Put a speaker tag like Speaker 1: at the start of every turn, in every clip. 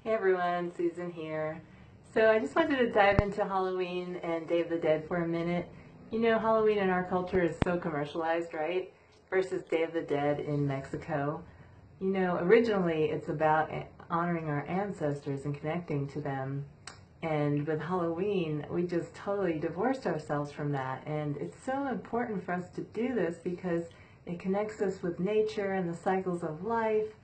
Speaker 1: Hey everyone, Susan here. So I just wanted to dive into Halloween and Day of the Dead for a minute. You know, Halloween in our culture is so commercialized, right? Versus Day of the Dead in Mexico. You know, originally it's about honoring our ancestors and connecting to them. And with Halloween, we just totally divorced ourselves from that. And it's so important for us to do this because it connects us with nature and the cycles of life,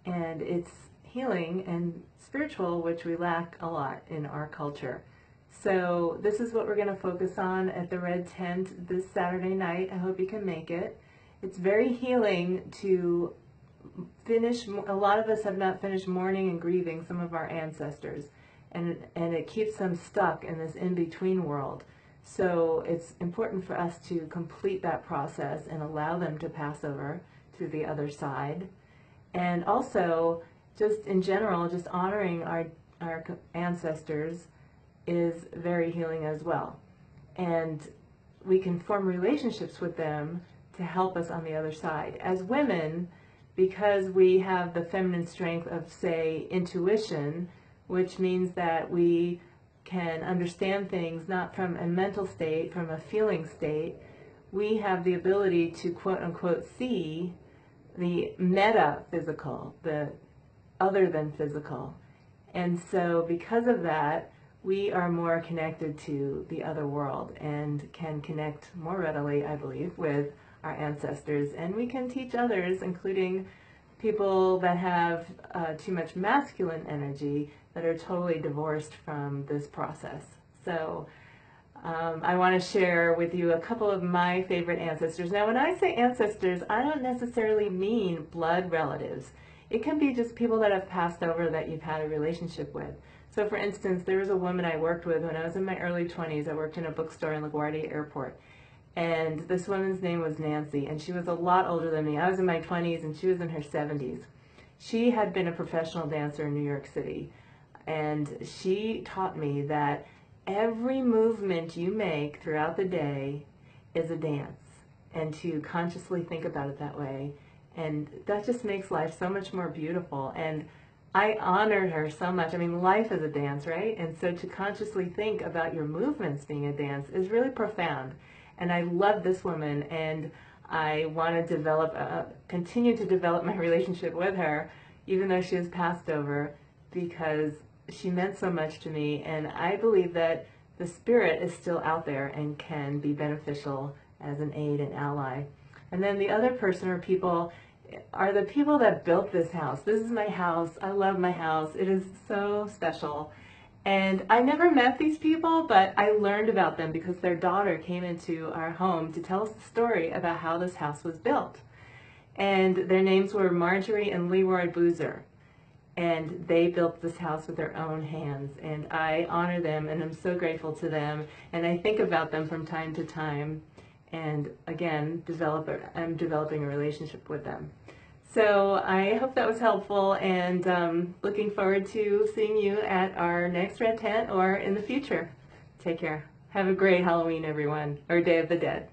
Speaker 1: and it's healing and spiritual, which we lack a lot in our culture. So this is what we're going to focus on at the Red Tent this Saturday night. I hope you can make it. It's very healing to finish. A lot of us have not finished mourning and grieving some of our ancestors, and it keeps them stuck in this in-between world. So it's important for us to complete that process and allow them to pass over to the other side. And also, just in general, just honoring our ancestors is very healing as well. And we can form relationships with them to help us on the other side. As women, because we have the feminine strength of, say, intuition, which means that we can understand things not from a mental state, from a feeling state, we have the ability to quote-unquote see the metaphysical, the other than physical. And so because of that, we are more connected to the other world and can connect more readily, I believe, with our ancestors. And we can teach others, including people that have too much masculine energy, that are totally divorced from this process. So I want to share with you a couple of my favorite ancestors. Now, when I say ancestors, I don't necessarily mean blood relatives. It can be just people that have passed over that you've had a relationship with. So, for instance, there was a woman I worked with when I was in my early 20s. I worked in a bookstore in LaGuardia Airport. And this woman's name was Nancy, and she was a lot older than me. I was in my 20s, and she was in her 70s. She had been a professional dancer in New York City, and she taught me that every movement you make throughout the day is a dance, and to consciously think about it that way. And that just makes life so much more beautiful. And I honored her so much. I mean, life is a dance, right? And so to consciously think about your movements being a dance is really profound. And I love this woman, and I want to develop, continue to develop my relationship with her, even though she has passed over, because she meant so much to me, and I believe that the spirit is still out there and can be beneficial as an aid and ally. And then the other person or people are the people that built this house. This is my house. I love my house. It is so special. And I never met these people, but I learned about them because their daughter came into our home to tell us the story about how this house was built. And their names were Marjorie and Leroy Boozer. And they built this house with their own hands, and I honor them, and I'm so grateful to them, and I think about them from time to time, and again, I'm developing a relationship with them. So I hope that was helpful, and looking forward to seeing you at our next Red Tent or in the future. Take care. Have a great Halloween, everyone, or Day of the Dead.